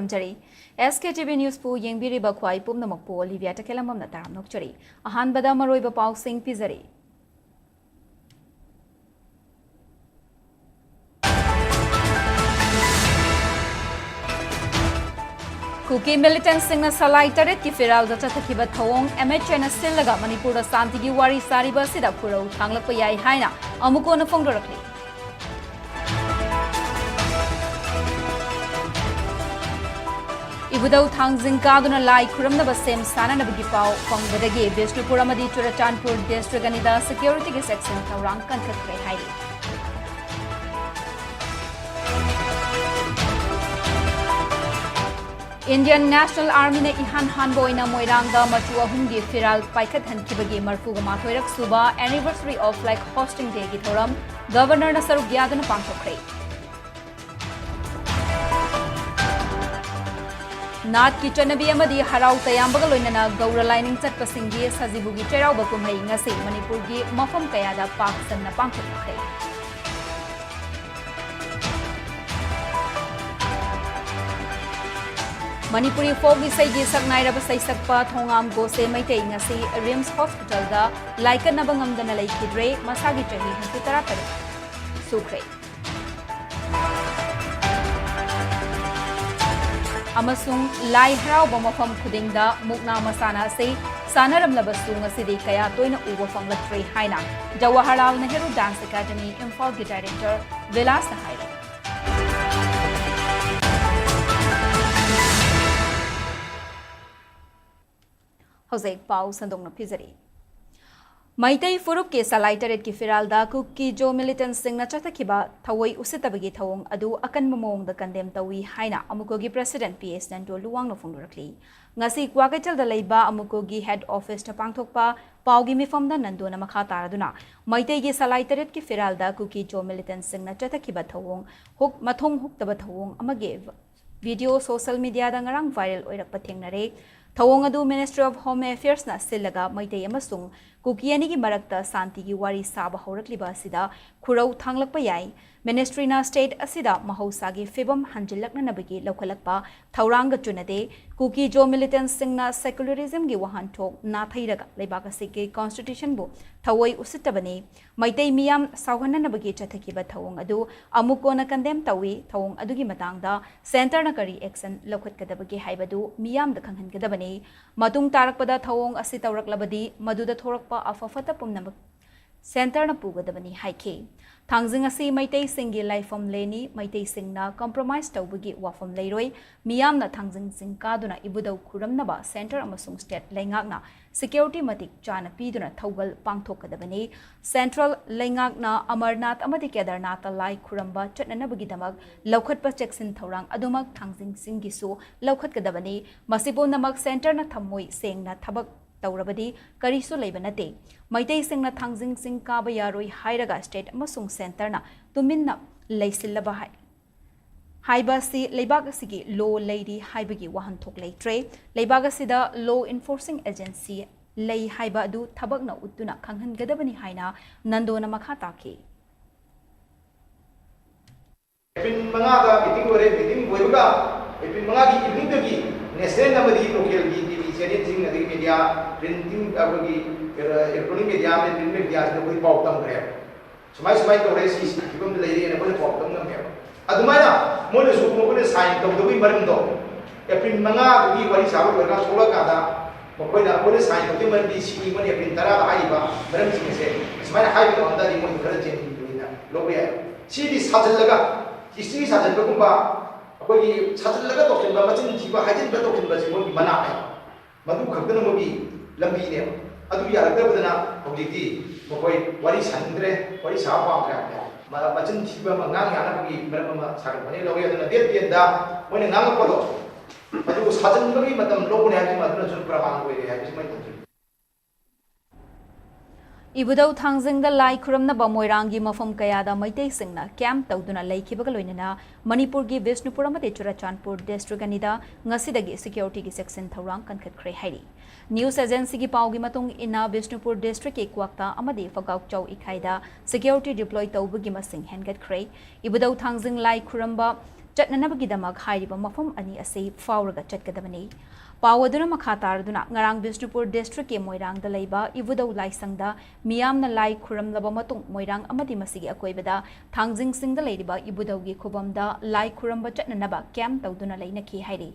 खुरमजरी SKTV News पु येंबिरिबा ख्वाई पुमनमकपु Olivia तकेलममना Taram नोकचरी अहानबदा मरोइबा पाउसिंग पिजरी cookie militant Singh सलाई तरेट की फिराल चथखिब थवोंग MHN सिलगा मणिपुर शांति की वारी सारिबा सिदा खुरौ थांगलप याई हाइना अमुकोन फोंगदोरखली इबुदौ थांगजिंग कादुना लाई खुरमनबा सेम सानानबगी पाव फोंगबदगी बिष्णुपुर अमदी चुराचानपुर डिस्ट्रिक्ट अनिदा सिक्योरिटी के सेक्शन थौरांग कनखत्रे हाइरी Indian National Army ने इहान हानबोइना मोइरांगदा मचु अहुंगी फिराल पाइखत हनखिबगी मरफुगा माथोइरक सुबा anniversary of flag hosting day की थोरम गवर्नर न सरुक यादन पांथोखरे नाट की चनबी अमदी हराउ तयामबग लोइनना गौर लाइनिंग चटपसिंगी सजिबुगी चेराउबा कुमहै ngasi मणिपुर की मफम कयादा पाक सन्ना पांथोखरे मणिपुरी फोक इसाई सकनाइरब सैसकपा Thongam गोसे Meitei ngasi RIMS hospital दा लाइकनबा ngamdana leikidre masagi chahi 38 सुख्रे अमसुंग लाई हराउब मफम खुदिंगदा मुकना मसाना से सानरमलबसु ngasi कया तोइना उबो फंगलत्रे हाइना जवाहरलाल नेहरू डांस एकेडमी इम्फाल की डायरेक्टर विलास हाइरे हौजेक पाउ संदोंग पिजरी मैतै फुरुप के सलाई तरेट की फिरालदा कुकी जो मिलिटेंट सिंह चथखिबा थवई उसितबगी थवोंग अदु अकन मोंग द कंडेम तवी हाइना अमुकोगी प्रेसिडेंट PS नंदो लुवांग फोंगरखली ngasi क्वाकेचल द लेबा अमुकोगी हेड ऑफिस ता पांगथोकपा पाउगी मिफम द नंदो न मखा तारादुना मैतै गी सलाई तरेट की फिरालदा कुकी जो मिलिटेंट सिंह चथखिबा थवोंग हुक मथोंग हुक्तबा थवोंग अमगे वीडियो सोशल मीडिया दा ngarang viral oirak pathengnare थवोंग अदु मिनिस्ट्री ऑफ होम अफेयर्स ना सिलगा मैतै अमसुंग कुकियानी की मरक्ता शांति की वारी साब हौरकलिबा असिदा खुरौ थांगलकपा याई मिनिस्ट्री ना स्टेट असिदा महौसागी फिबम हंजिलकननबगी लौखलकपा थौरांग चुनदे कुकी जो मिलिटेंट सिंगना सेक्युलरिज्म की वहानथोक नाथैरगा लेबाक असिके कॉन्स्टिट्यूशन बु थवई उसितबने मैतै मियाम सावहननबगी चथकिबा थवोंग अदु अमुकोना कंडेम तवी थवोंग अदुगी मतंगदा सेंटर ना करी एक्शन लौखतकदबगी हाइबदु मियाम द खंगहनगदबने मतुंग तारकपदा थवोंग असि तौरकलबदी मदुदा थोरकपा अफफता पुमनम सेंटर ना पुगदबनी हाइखे थांगजिंग असि मैतै सिंगी लाइफम लेनी मैतै सिंगना कॉम्प्रोमाइज तौबगी वाफम लेरोय मियामना थांगजिंग सिंग कादुना इबुदौ खुरमनबा सेंटर अमसुंग स्टेट लेंगाकना सिक्योरिटी मतिक चाना पीदुना थौगल पांगथोकदबनी सेंट्रल लेंगाकना अमरनाथ अमदि केदारनाथ लाई खुरमबा चटननबगीदमक लौखतपा चेक्सिन थौरांग अदुमक थांगजिंग सिंगिसु लौखतकदबनी मसिबो नमक सेंटर ना थमोय सेंगना थबक तौरबदी करीसु लेबा नते मैतै सिंगना थांगजिंग सिंग काबा यारोय हाइरगा स्टेट अमसुंग सेंटर ना तुमिन्ना लेसिल्लबा हाइबासी लेबाग असिगी लो लेडी हाइबगी वहनथोक लेट्रे लेबाग असिदा लो इन्फोर्सिंग एजेंसी लेई हाइबा अदु थबकना उद्दुना खंगहनगदबनी हाइना नंदोना मखा ताकी एपिन मंगादा मीटिंग ओरे मीटिंग बोयबगा एपिन मंगागी इवनिंग दगी नेशनल नंबरदी लोकल की टीवी चैनल सिंग नदी मीडिया प्रिंटिंग अबगी इलेक्ट्रॉनिक मीडिया में प्रिंट मीडिया से कोई पाव तम करे समाय समाय तोरे सी फिबम लेरी ने कोई पाव तम नमे अदुमायना मोने सु मोने साइन तौदबी मरम दो एप्रिल मंगा की वरी साबो बरगा सोला कादा मकोइना कोने साइन तौदि मरदी सी मोने एप्रिल तरा हाइबा मरम सिंग से समाय हाइबो अंदा दि मोने खर चेन दिना लोबे सीदी साजलगा हिस्ट्री साजलबगुंबा अखोगी साजलगा तोखिनबा मचिन जीवा हाइजिनबा तोखिनबा से मोगी मना है मधु खगदन मोगी लंबी ने अदु यारदबदना होजिति मकोइ वरी सानद्रे वरी साबा पाखरा मचिन जीवा मंगांग यानबगी मरम सागबने लोगे अदना देत देदा मोने नांगपदो अदु साजनबगी मतम लोबने हाजि मदुना जुन प्रमाण होइरे हाजि मै तंजु इबुदौ थांजिंग द लाई खुरमनबा मोइरांगी मफम कयादा मैतै सिंगना कैंप तौदुना लेखिबगा लोइनना मणिपुर की विष्णुपुर अमदे चुराचानपुर डिस्ट्रिक्ट अनिदा ngasiदगी सिक्योरिटी की सेक्शन थौरांग कनखत्खरे हाइरी न्यूज एजेंसी की पाउगी मतुंग इना विष्णुपुर डिस्ट्रिक्ट के क्वाक्ता अमदे फगाउचौ इखाइदा सिक्योरिटी डिप्लॉय तौबगी मसिंग हेनगत्खरे इबुदौ थांजिंग लाई खुरमबा ꯆꯠꯅꯅꯕꯒꯤꯗꯃꯛ ꯍꯥꯏꯔꯤꯕ ꯃꯐꯝ ꯑꯅꯤ ꯑꯁꯤ ꯐꯥꯎꯔꯒ ꯆꯠꯀꯗꯕꯅꯤ ꯄꯥꯎ ꯑꯗꯨꯅ ꯃꯈꯥ ꯇꯥꯔꯗꯨꯅ ꯉꯔꯥꯡ ꯕꯤꯁꯅꯨꯄꯨꯔ ꯗꯤꯁꯇ꯭ꯔꯤꯛꯀꯤ ꯃꯣꯏꯔꯥꯡꯗ ꯂꯩꯕ ꯏꯕꯨꯗꯧ ꯂꯥꯏꯁꯪꯗ ꯃꯤꯌꯥꯝꯅ ꯂꯥꯏ ꯈꯨꯔꯝꯂꯕ ꯃꯇꯨꯡ ꯃꯣꯏꯔꯥꯡ ꯑꯃꯗꯤ ꯃꯁꯤꯒꯤ ꯑꯀꯣꯏꯕꯗ ꯊꯥꯡꯖꯤꯡꯁꯤꯡꯗ ꯂꯩꯔꯤꯕ ꯏꯕꯨꯗꯧꯒꯤ ꯈꯨꯕꯝꯗ ꯂꯥꯏ ꯈꯨꯔꯝꯕ ꯆꯠꯅꯅꯕ ꯀꯦꯝꯞ ꯇꯧꯗꯨꯅ ꯂꯩꯅꯈꯤ ꯍꯥꯏꯔꯤ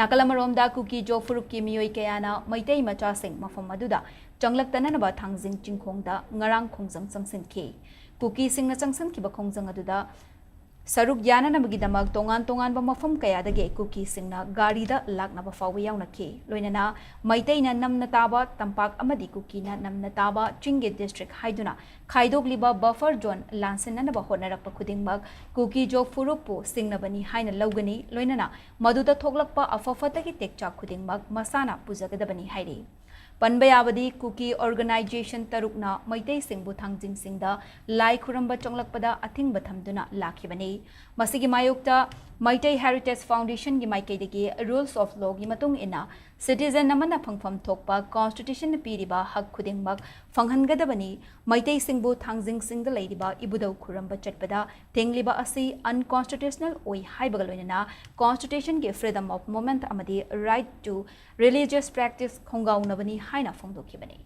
ꯅꯥꯀꯜ ꯑꯃꯔꯣꯝꯗ ꯀꯨꯀꯤ ꯖꯣ ꯐꯨꯔꯨꯞꯀꯤ ꯃꯤꯑꯣꯏ ꯀꯌꯥꯅ ꯃꯩꯇꯩ ꯃꯆꯥꯁꯤꯡ ꯃꯐꯝ ꯑꯗꯨꯗ ꯆꯪꯂꯛꯇꯅꯅꯕ ꯊꯥꯡꯖꯤꯡ ꯆꯤꯡꯈꯣꯡꯗ ꯉꯔꯥꯡ ꯈꯣꯡꯖꯪ ꯆꯪꯁꯤꯟꯈꯤ ꯀꯨꯀꯤꯁꯤꯡꯅ ꯆꯪꯁꯤꯟꯈꯤꯕ ꯈꯣꯡꯖꯪ ꯑꯗꯨꯗ ꯁꯔꯨꯛ ꯌꯥꯅꯅꯕꯒꯤꯗꯃꯛ ꯇꯣꯉꯥꯟꯕ ꯃꯐꯝ ꯀꯌꯥꯗꯒꯤ ꯀꯨꯀꯤꯁꯤꯡꯅ ꯒꯥꯔꯤꯗ ꯂꯥꯛꯅꯕ ꯐꯥꯎꯕ ꯌꯥꯎꯅꯈꯤ ꯂꯣꯏꯅꯅ ꯃꯩꯇꯩꯅ ꯅꯝꯅ ꯇꯥꯕ ꯇꯝꯄꯥꯛ ꯑꯃꯗꯤ ꯀꯨꯀꯤꯅ ꯅꯝꯅ ꯇꯥꯕ ꯆꯤꯡꯒꯤ ꯗꯤꯁꯇ꯭ꯔꯤꯛ ꯍꯥꯏꯗꯨꯅ ꯈꯥꯏꯗꯣꯛꯂꯤꯕ ꯕꯐꯔ ꯖꯣꯟ ꯂꯥꯟꯁꯤꯟꯅꯅꯕ ꯍꯣꯠꯅꯔꯛꯄ ꯈꯨꯗꯤꯡꯃꯛ ꯀꯨꯀꯤ ꯖꯣ ꯐꯨꯔꯨꯞꯄꯨ ꯁꯤꯡꯅꯕꯅꯤ ꯍꯥꯏꯅ ꯂꯧꯒꯅꯤ ꯂꯣꯏꯅꯅ ꯃꯗꯨꯗ ꯊꯣꯛꯂꯛꯄ ꯑꯐ-ꯐꯠꯇꯒꯤ ꯇꯦꯛꯆꯥꯛ ꯈꯨꯗꯤꯡꯃꯛ ꯃꯁꯥꯅ ꯄꯨꯖꯒꯗꯕꯅꯤ ꯍꯥꯏꯔꯤ ꯄꯟꯕ ꯌꯥꯕꯗꯤ ꯀꯨꯀꯤ ꯑꯣꯔꯒꯅꯥꯏꯖꯦꯁꯟ ꯇꯔꯨꯛꯅ ꯃꯩꯇꯩꯁꯤꯡꯕꯨ ꯊꯥꯡꯖꯤꯡꯁꯤꯡꯗ ꯂꯥꯏ ꯈꯨꯔꯝꯕ ꯆꯪꯂꯛꯄꯗ ꯑꯊꯤꯡꯕ ꯊꯝꯗꯨꯅ ꯂꯥꯛꯈꯤꯕꯅꯤ ꯃꯁꯤꯒꯤ ꯃꯥꯌꯣꯛꯇ ꯃꯩꯇꯩ ꯍꯦꯔꯤꯇꯦꯖ ꯐꯥꯎꯟꯗꯦꯁꯟꯒꯤ ꯃꯥꯏꯀꯩꯗꯒꯤ ꯔꯨꯜꯁ ꯑꯣꯐ ꯂꯣꯒꯤ ꯃꯇꯨꯡ ꯏꯟꯅ ꯁꯤꯇꯤꯖꯟ ꯑꯃꯅ ꯐꯪꯐꯝ ꯊꯣꯛꯄ ꯀꯣꯟꯁꯇꯤꯇ꯭ꯌꯨꯁꯟꯅ ꯄꯤꯔꯤꯕ ꯍꯛ ꯈꯨꯗꯤꯡꯃꯛ ꯐꯪꯍꯟꯒꯗꯕꯅꯤ ꯃꯩꯇꯩꯁꯤꯡꯕꯨ ꯊꯥꯡꯖꯤꯡꯁꯤꯡꯗ ꯂꯩꯔꯤꯕ ꯏꯕꯨꯗꯧ ꯈꯨꯔꯝꯕ ꯆꯠꯄꯗ ꯊꯤꯡꯂꯤꯕ ꯑꯁꯤ ꯑꯟꯀꯣꯟꯁꯇꯤꯇ꯭ꯌꯨꯁꯅꯦꯜ ꯑꯣꯏ ꯍꯥꯏꯕꯒ ꯂꯣꯏꯅꯅ ꯀꯣꯟꯁꯇꯤꯇ꯭ꯌꯨꯁꯟꯒꯤ ꯐ꯭रीडम ꯑꯣꯐ ꯃꯨꯚꯃꯦꯟꯠ ꯑꯃꯗꯤ ꯔꯥꯏꯠ ꯇꯨ ꯔꯤꯂꯤꯖꯤꯌꯁ ꯄ꯭ꯔꯦꯛꯇꯤꯁ ꯈꯣꯡꯒꯥꯎꯅꯕꯅꯤ ꯍꯥꯏꯅ ꯐꯣꯡꯗꯣꯛꯈꯤꯕꯅꯤ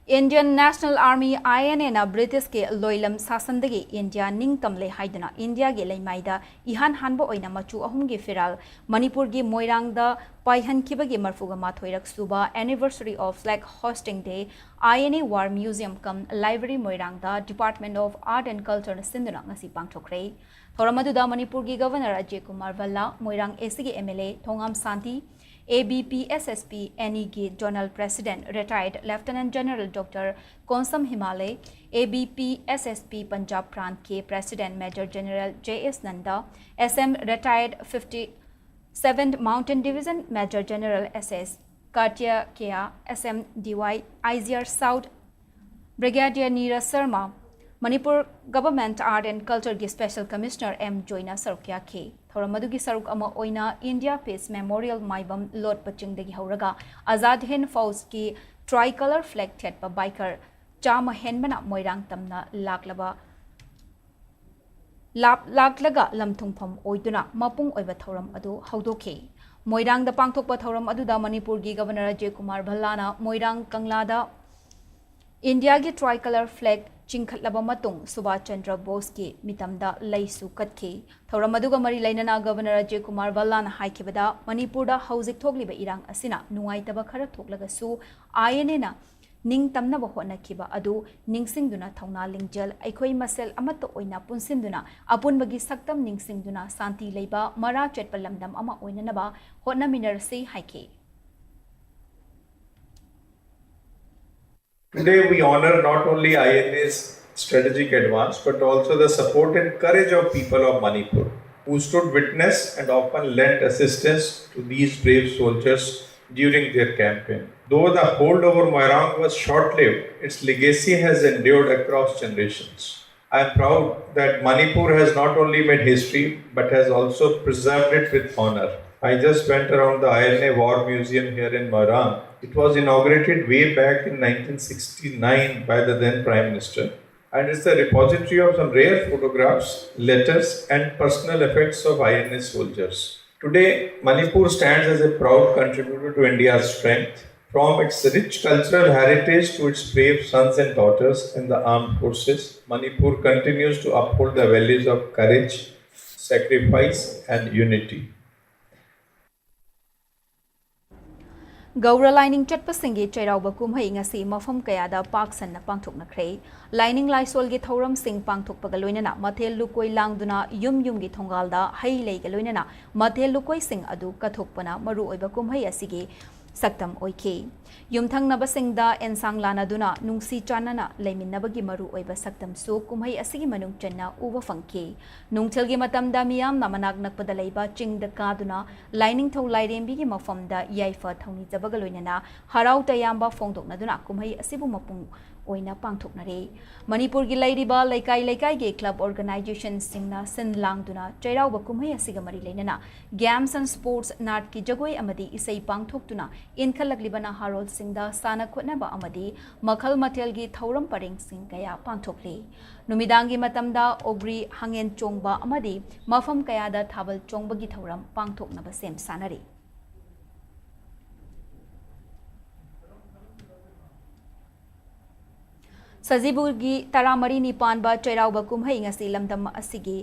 Indian National Army INA na British ke loilam sasandagi India ningtamle haiduna India ge leimaida ihan hanbo oina machu ahum ge firal Manipur ge Moirang da paihan kibagi marfuga mathoirak suba anniversary of flag hosting day INA War Museum kam library Moirang da Department of Art and Culture sinduna ngasi pangthokre thoramadu da Manipur ge Governor Ajay Kumar Valla Moirang SG MLA Thongam Santi ABP SSP NEG Journal President Retired Lieutenant General Dr. Konsam Himalay ABP SSP Punjab Prant K President Major General JS Nanda SM Retired 57th Mountain Division Major General SS Katia Kea SM DY IZR South Brigadier Neera Sharma Manipur Government Art and Culture gi Special Commissioner M Joina Sarukya K Thoramadu saruk ama oina India Peace Memorial Maibam Lord Pachingdagi hauraga Azad Hind Fauj ki tricolor flag thetpa biker Chama Henbana Moirang tamna laklaga lamthungpham oiduna mapung oiba thoram adu haudokhi Moirang da pangthokpa thoram adu da Manipur gi Governor Ajay Kumar Bhallana Moirang Kanglada India gi tricolor flag Chingkhatlaba matung Subhash Chandra Bose ki mitamda laisu katki Thoramaduga mari lainana Governor Ajay Kumar Vallana haikibada Manipur da hauzik thogliba irang asina nuaitaba khara thoklaga su INA na ning tamna ba hotnakiba adu ningsingduna thauna lingjal aikhoi masel amato oina punsinduna apunbagi saktam ningsingduna santi leiba mara chetpa lamdam ama oinanaba hotna minersi haiki Today we honor not only INA's strategic advance but also the support and courage of people of Manipur who stood witness and often lent assistance to these brave soldiers during their campaign. Though the hold over Moirang was short-lived, its legacy has endured across generations. I am proud that Manipur has not only made history but has also preserved it with honor. I just went around the INA War Museum here in Moirang. It was inaugurated way back in 1969 by the then Prime Minister. And it's a repository of some rare photographs, letters and personal effects of INA soldiers. Today, Manipur stands as a proud contributor to India's strength. From its rich cultural heritage to its brave sons and daughters in the armed forces, Manipur continues to uphold the values of courage, sacrifice and unity. Gaura lining chatpasingi chairauba kumhai ngasi mafam kayada paksanna pangthoknakhre lining laisolgi thoram sing pangthokpaga loinana mathel lukoi langduna yumgi thongalda hai leiga loinana mathel lukoi sing adu kathokpana maru oiba kumhai asigi saktam oike yumthangnaba singda ensang lanaduna nungsi chanana leiminabagi maru oiba saktam su kumhai asigi manung channa uba fangki nungchelgi matamda miyam namanak nakpada leiba chingda kaduna lining thau lairembi gi mafamda yaifa thongni jabaga loinana harau tayamba fongdoknaduna kumhai asibu mapung ओइना पांगथोकनरे Manipur की लैरिबा लैकाई लैकाई के club organisation सिंगना सिन लांगदुना चैराउबा कुमहै असिगा मरी लेनना games and sports नाट की जगोई अमदी इसै पांगथोकतुना इनखलकलिबना हारोल सिंगदा साना खोटनाबा अमदी मखल मथेल की थौरम परेंग सिंग कया पांगथोकले नुमिदांगी मतमदा ओग्री हंगेन चोंगबा अमदी मफम कयादा थाबल चोंगबगी थौरम पांगथोकनबा same सानरे सजीबुगी तरामरी निपानबा चैराउबा कुमहै ngasi lamdam asigi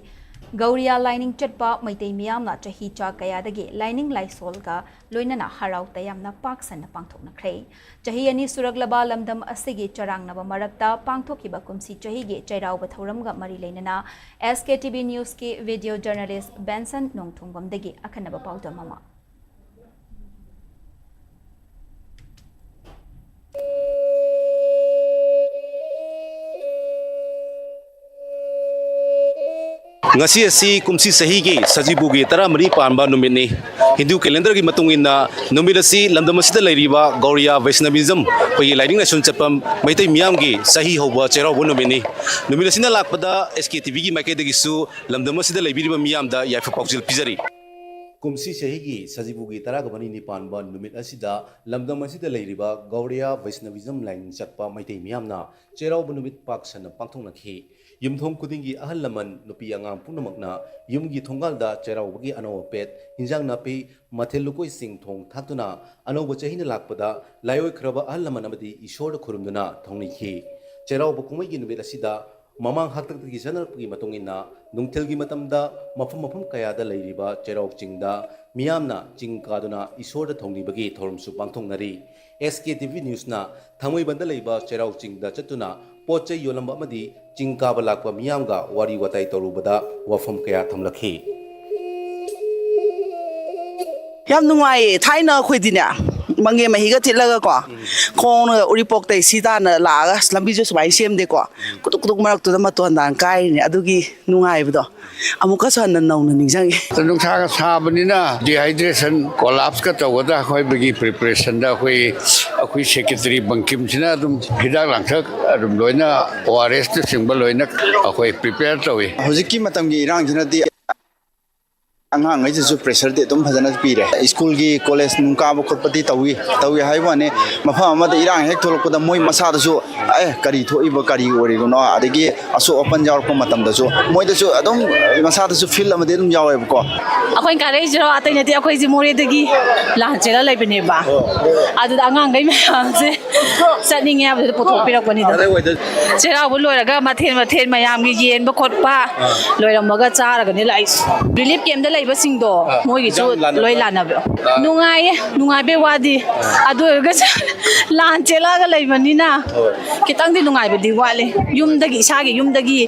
Gauriya lining चटपा Meitei मियामना चही चा कयादगे lining लाइसोलगा लोइनना हराउ तयामना पाकसन पांगथोकनख्रे चही अनि सुरगलबा लमदम असिगी चरांगनबा मरक्ता पांगथोकिबा कुमसी चहीगे चैराउबा थौरमगा मरी लेनना SKTV न्यूज के वीडियो जर्नलिस्ट बेंसन नोंगथोंगबमदगी अखनबा पाउदममा ngasi asi kumsi sahi gi sajibu gi taramari panba numini hindu calendar gi matung inna numit asi lamdam asida lairiba gauria vaishnavism koi lighting nation chapam maitai miyam gi sahi hoba cherau bu numini numit asina lakpada SKTV gi makai dagi su lamdam asida laibiriba miyam da yaifa paujil pizari kumsi sahi gi sajibu gi taragabani ni panba numit asida lamdam asida lairiba gauria vaishnavism line chappa maitai miyam na cherau bu numit paksana pangthong nakhi yumthong kudingi ahal laman nupi angang punamakna yumgi thongalda cheraugi ano pet injang napi mathelukoi sing thong thatuna ano bachahina lakpada layoi khraba ahal laman amadi ishor khurumduna thongni khi cherau bukumai gi nubet asida mamang haktak gi janarpgi matongina nungthelgi matamda mafam kayada lairiba cherau chingda miyamna chingkaduna ishor thongni bagi thorumsu pangthongnari SKTV news na thamoi banda leiba cherau chingda chatuna पोचे योलंबा मदी चिंकाब लाकवा मियामगा वारी वताई तरुबदा वफम कया थमलखी याम नुंगाई थाइना खोइदिना मंगे महिगा तिलगा को खोन उरिपोक तै सीताना लागा लंबी जो सबाई सेमदे को कुतुक कुतुक मरक तुदा मतोन दान काई ने अदुगी नुंगाइबदो अमुका सन नौना निंजंगी नुंसागा साबनिना डिहाइड्रेशन कोलैप्स का तवदा खोइ बगी प्रिपरेशन दा खोइ सेक्रेटरी बंकिम सिना दुम हिदाक लांथक दुम लोइना ORS द सिंबल लोइना खोइ प्रिपेयर तवे हजिकी मतमगी इरांग जिनादि अंगांग ऐसे प्रेशर दे तुम फजना पीरे स्कूल की कॉलेज नुकाब खोपति तवी हाइबाने मफा अमद इरांग हेक थोलकदा मोय मसादसु ए करी थोइब करी ओरिगनो अदगी असो ओपन जावरको मतमदसु मोयदसु अदम मसादसु फील अमदे दुम यावेबको अखोइन कारे जरो आतैनति अखोइ जि मोरेदगी लांचेला लैबनेबा अदु अंगांग गै मयामसे सनिंगे अबदु पोथोपिरकपनि चेराबु लोयरगा मथेन मयामगी येन बखोटपा लोयरमगा चारगने लाइस रिलीफ कैम्प दा बसिंगदो मोगी जो लोय लानाबो नुंगाइबे वादी अदुगा लान चेलागा लैबनिना खितंग दि नुंगाइबदि वाले युमदगी इसागे युमदगी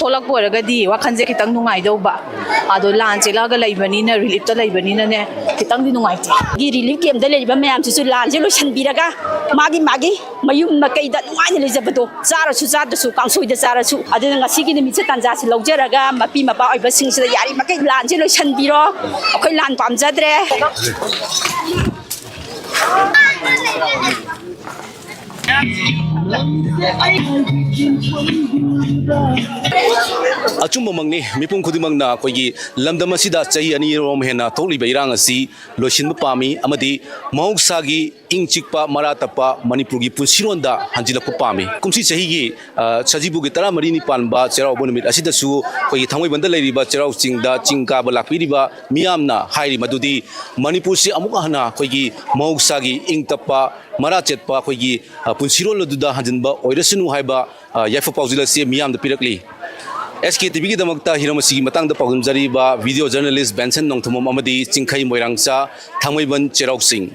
थोलकपो ओरगदि वाखनजे खितंग नुंगाइदौबा अदो लान चेलागा लैबनिना रिलीफ ता लैबनिना ने खितंग दि नुंगाइते गी रिलीफ कैम्प दा लैबा मयाम सिसु लान जे लोइसनबिरगा मागी मयुम मकैदा नुंगाइने लेजबदो चारसु चादसु कांसोइदा चारसु अदुना ngasiगी निमिसे तंजासे लौजरगा मपी मपा ओइबा सिंगसिदा यारि मकै लान जे लोइसन बिरो अखोइ लान पामजाद्रे अचुम मंगनी मिपुम खुदिमंगना कोई लमदम असिदा चही अनि रोम हेना थोलिबा इरांग असि लोसिनबा पामी अमदी मौसागी इंग चिकपा मरा तपा मणिपुर की पुनसिरोंदा हंजिलकपा पामी कुमसी चहीगी सजीबु की तरा मरी निपानबा चेराउबो निमित असिदसु कोई थंगोइ बंदा लैरिबा चेराउ चिंगदा चिंकाबा लाकपिरिबा मियामना हाइरि मदुदी मणिपुर से अमुक हना कोई मौसागी इंग तपा मरा चेतपा कोई पुनसिरोल दुदा हंजनबा ओइरसनु हाइबा याइफा पाउजिलसे मियामदा पिरकली SKTV की दमकता हिरमसी मतंग पाउजरीबा वीडियो जर्नलिस्ट बेंसन नोंथमम अमदी चिंखै मोइरांगचा थांगैबन चेराउ सिंह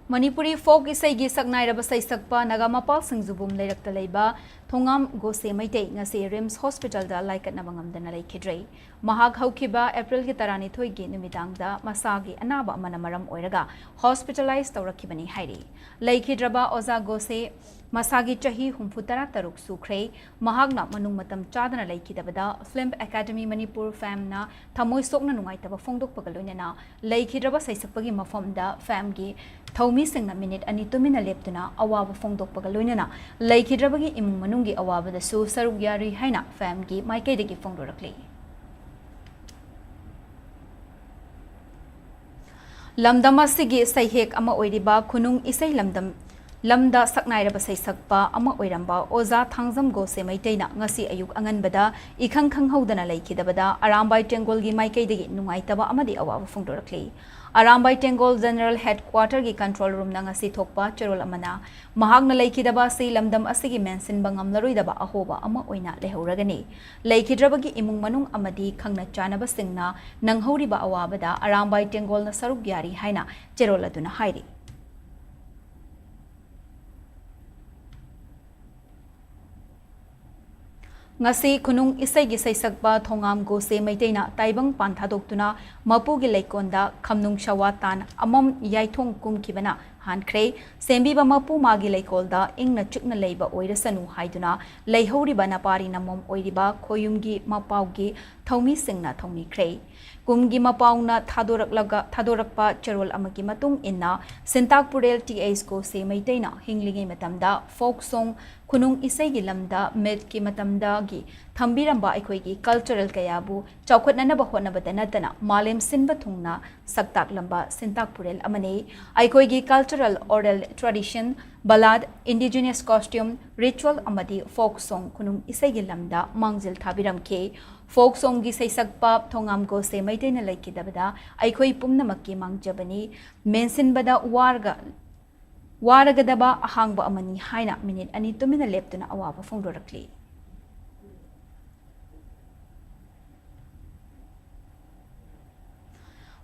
मणिपुरी फोक इसैगी सकनाइरब सैसकपा नगामपाल सिंगजुबुम लेरक्ता लेबा Thongam Gose Maitei ngasi Rims Hospital da laikatnaba ngamdana leikidrei. Mahak haukiba April ki tarani thoigi numidangda masagi anaba amana maram oiraga hospitalized tawrakibani hairi. Leikidraba Oza Gose Masagi chahi humfutara taruk sukhrei mahagna manung matam chadana leikidabada Film Academy Manipur fam na thamoi sokna nungaitaba fongdok pagaloinana leikidraba saisakpagi mafamda fam gi Thomi singna minute ani tumina leptuna awaba fongdok pagaloinana leikidrabagi imung manungi awaba da su saruk yari haina fam gi maikaidagi fongdorakli. Lamdam asigi saihek ama oiriba khunung isai lamda saknairaba saisakpa ama oiramba Oza Thangjam Gose Maiteina ngasi ayuk anganbada ikhang khanghaudana leikidabada Arambai Tengol gi maikaidagi nungaitaba amadi awaba fongdorakli. Arambai Tengol General Headquarter gi control room na ngasi thokpa cherol amana mahagna leikidaba sei lamdam asigi mention bangamlaroidaba ahoba ama oina lehauragani leikidrabagi imung manung amadi khangna chanaba singna nanghauriba awabada Arambai Tengol na saruk yari haina cherol aduna hairi. Ngasi kunung isai gi saisakba Thongam Gose Maiteina taibang panthadoktuna mapugi leikonda khamnung shawatan amom yaithong kumkibana hankrei sembiba mapu magi leikolda ingna chukna leiba oirasanu haiduna leihoriba napari namom oiriba khoyumgi mapaugi thomi singna thomi krei kumgi mapauna thadorakpa cherol amagi matung inna Sintakpurel TAs Gose Maiteina hinglingi matamda folk song kunung isai gi lamda med ki matamda gi thambiramba aikoi gi cultural kayabu chaukhotnanaba honabada natana malem sinba thungna saktak lamba Sintakpurel amane aikoi gi cultural oral tradition ballad indigenous costume ritual amadi folk song kunung isai gi lamda mangjil thabiramke folk song gi saisakpa Thongam Gose Maiteina laikidabada aikoi pumnamakki mangjabani mensinbada waragadaba ahangba amani haina minute ani tumina leptuna awaba fongdorakli.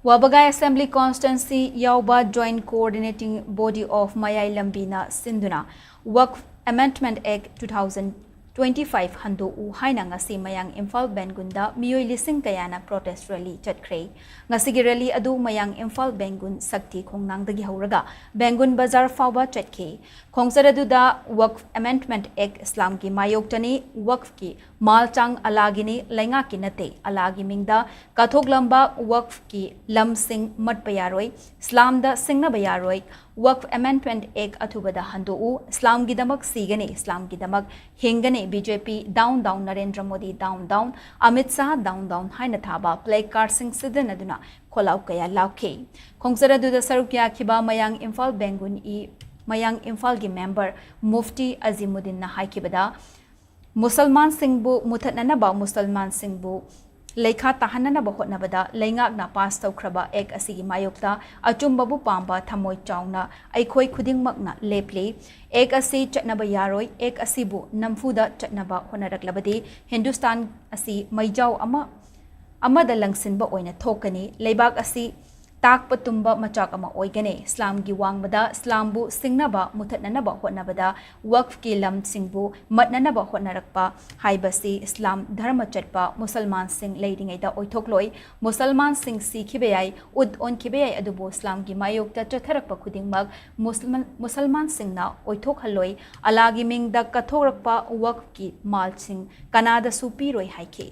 Wabagai Assembly Constituency Yauba Joint Coordinating Body of Mayai Lambina Sinduna Waqf Amendment Act 2025 Hando U Haina ngasi mayang Imphal Bengunda miyoi lising kayana protest rally chatkhrei ngasi rally adu mayang Imphal Bengun sakti khongnangdagi hauraga Bengun Bazar fawba chatke khongsaraduda Waqf Amendment Act Islam ki mayoktani Waqf ki malchang alagini lenga ki nate alagi mingda kathoglamba Waqf ki lam sing mat payaroi Islam da singna bayaroi Waqf Amendment Act athubada hando u Islam gi damak sigane Islam gi damak hingane BJP down Narendra Modi down Amit Shah down haina thaba play card sing sidan aduna kholau kaya lauke khongsara du da sarukya khiba mayang Imphal Bengun mayang Imphal gi member Mufti Azimuddin na haikibada Musalman Singbu muthatnanaba Musalman Singbu Lekha tahanana bahotnabada leingak na pass tawkraba ek asigi mayokta achumbabu pamba thamoi chauna aikhoi khudingmakna lepli ek asi chatnaba yaroi ek asibu namfuda chatnaba honaraklabadi Hindustan asi maijau amada langsinba oina thokani leibak asi tak patumba machak ama oigane Islam gi wangbada Islambu singnaba muthatnanaba hotnabada Waqf ki lam singbu matnanaba hotnarakpa haibasi Islam dharma chatpa Musalman sing leidingai da oithokloi Musalman sing sikhibeyai ud on kibeyai adubo Islam gi mayokta chatharakpa khudingmak Musalman singna oithokhaloi alagi mingda kathorakpa Waqf ki mal sing kanada supiroi haike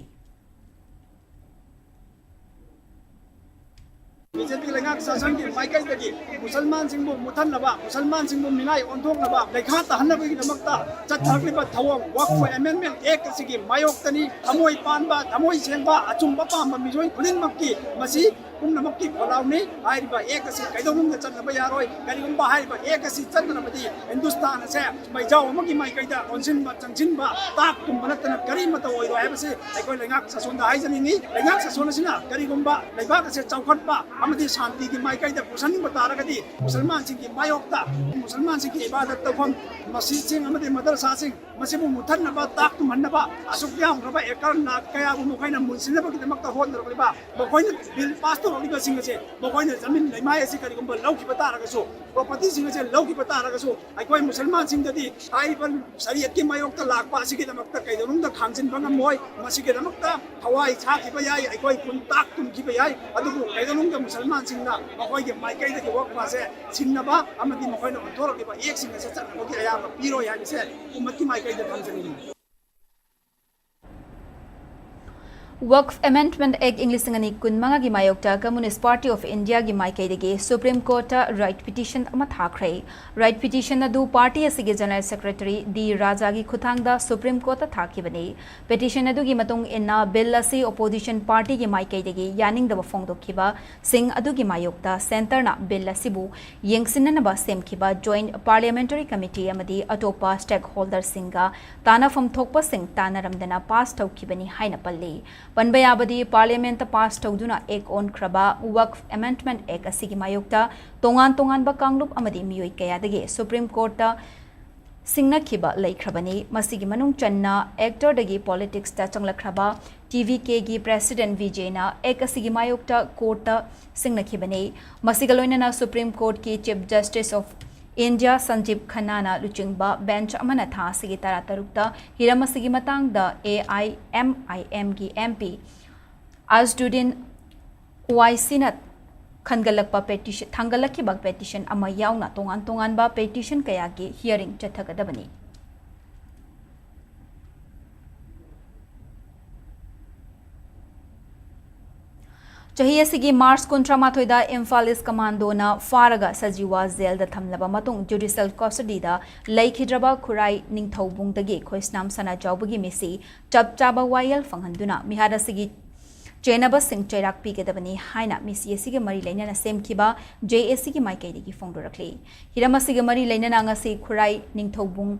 BJP lengak sasang ki maikai dagi Musalman singbu muthanaba Musalman singbu minai onthoknaba lekha tahanabagi damakta chatharliba thawong Waqf Amendment Act sigi mayoktani thamoi panba thamoi sengba achumba pamba mijoi khudinmakki masi kumnamakki kholauni haiba ek asi kaidonum da chatnaba yaroi karigumba haiba ek asi chatnabadi Hindustan ase maijau amagi maikai da onsinba changsinba tak kumbanatana karimata oiro haibase aikoi lengak sasonda haijani lengak sasona sina karigumba leibak ase chaukhotpa amadi shanti ki maikai da pusan bataragadi Musalman sing ki mayokta Musalman sing ki ibadat tawfam masjid sing amadi madrasa sing masibu muthanaba tak tumannaba asuk yang raba ekar na kaya umukai na munsinaba ki damakta hon raba bakoina bil pasto ꯊꯣꯛꯂꯛꯂꯤꯕꯁꯤꯡ ꯑꯁꯦ ꯃꯈꯣꯏꯅ ꯖꯃꯤꯟ ꯂꯩꯃꯥꯏ ꯑꯁꯤ ꯀꯔꯤꯒꯨꯝꯕ ꯂꯧꯈꯤꯕ ꯇꯥꯔꯒꯁꯨ ꯄ꯭ꯔꯣꯄꯔꯇꯤꯁꯤꯡ ꯑꯁꯦ ꯂꯧꯈꯤꯕ ꯇꯥꯔꯒꯁꯨ ꯑꯩꯈꯣꯏ ꯃꯨꯁꯜꯃꯥꯟꯁꯤꯡꯗꯗꯤ ꯍꯥꯏꯔꯤꯕ ꯁꯔꯤꯌꯠꯀꯤ ꯃꯥꯌꯣꯛꯇ ꯂꯥꯛꯄ ꯑꯁꯤꯒꯤꯗꯃꯛꯇ ꯀꯩꯗꯧꯅꯨꯡꯗ ꯈꯥꯡꯖꯤꯟꯕ ꯉꯝꯃꯣꯏ ꯃꯁꯤꯒꯤꯗꯃꯛꯇ ꯊꯋꯥꯏ ꯁꯥꯈꯤꯕ ꯌꯥꯏ ꯑꯩꯈꯣꯏ ꯈꯨꯟ ꯇꯥꯛ ꯇꯨꯝꯈꯤꯕ ꯌꯥꯏ ꯑꯗꯨꯕꯨ ꯀꯩꯗꯧꯅꯨꯡꯗ ꯃꯨꯁꯜꯃꯥꯟꯁꯤꯡꯅ ꯃꯈꯣꯏꯒꯤ ꯃꯥꯏꯀꯩꯗꯒꯤ ꯋꯥꯛꯄꯁꯦ ꯁꯤꯡꯅꯕ ꯑꯃꯗꯤ ꯃꯈꯣꯏꯅ ꯑꯣꯟꯊꯣꯔꯛꯂꯤꯕ ꯌꯦꯛꯁꯤꯡ ꯑꯁꯦ ꯆꯠꯅꯕꯒꯤ ꯑꯌꯥꯕ ꯄꯤꯔꯣꯏ ꯍꯥꯏꯕꯁꯦ ꯎꯃꯠꯀꯤ ꯃꯥꯏꯀꯩꯗ ꯊꯝꯖꯅꯤꯡꯏ Waqf Amendment Act English ngani kun manga gi mayokta Communist Party of India gi maikai degi Supreme Court right petition ama thakre right petition adu party asigi General Secretary D Raja gi khuthang da Supreme Court thakibani petition adu gi matung inna bill asi opposition party gi maikai degi yaning da fongdokhiba sing adu gi mayokta center na bill asibu yengsinna ba semkhiba Joint Parliamentary Committee amadi atopa stakeholder singa tana fam thokpa sing tanaramdana pass thokibani haina palli Panbayabadi Parliament pass tawduna ek on kraba Waqf Amendment Act asigi mayokta tongan ba kanglup amadi miyoi kayadagi Supreme Court singna khiba laikhrabani masigi manung channa actor dagi politics ta changlakhraba TVK gi President Vijayna ek asigi mayokta court singna khibani masigaloina na Supreme Court ki Chief Justice of India Sanjeev Khanna luchingba bench amana tha sigi tara tarukta hiramasigi matang da AIMIM gi MP Azduddin Owaisi na khangalakpa petition thangalaki bag petition ama yauna tongan ba petition kaya gi hearing chathagadabani Chahi asigi March 13 da Imphal is commando na faraga sajiwa zel da thamlaba matung judicial custody da laikhidraba khurai ningthaubung dagi khoisnam sana jawbagi misi chapchaba wayal fanghanduna mihara sigi Chenaba Singh Chairak Pigedabani Haina Misi Asigi Mari Lainana Semkiba JSC ki Maikai digi fongdorakli Hiramasigi Mari Lainana ngasi khurai ningthaubung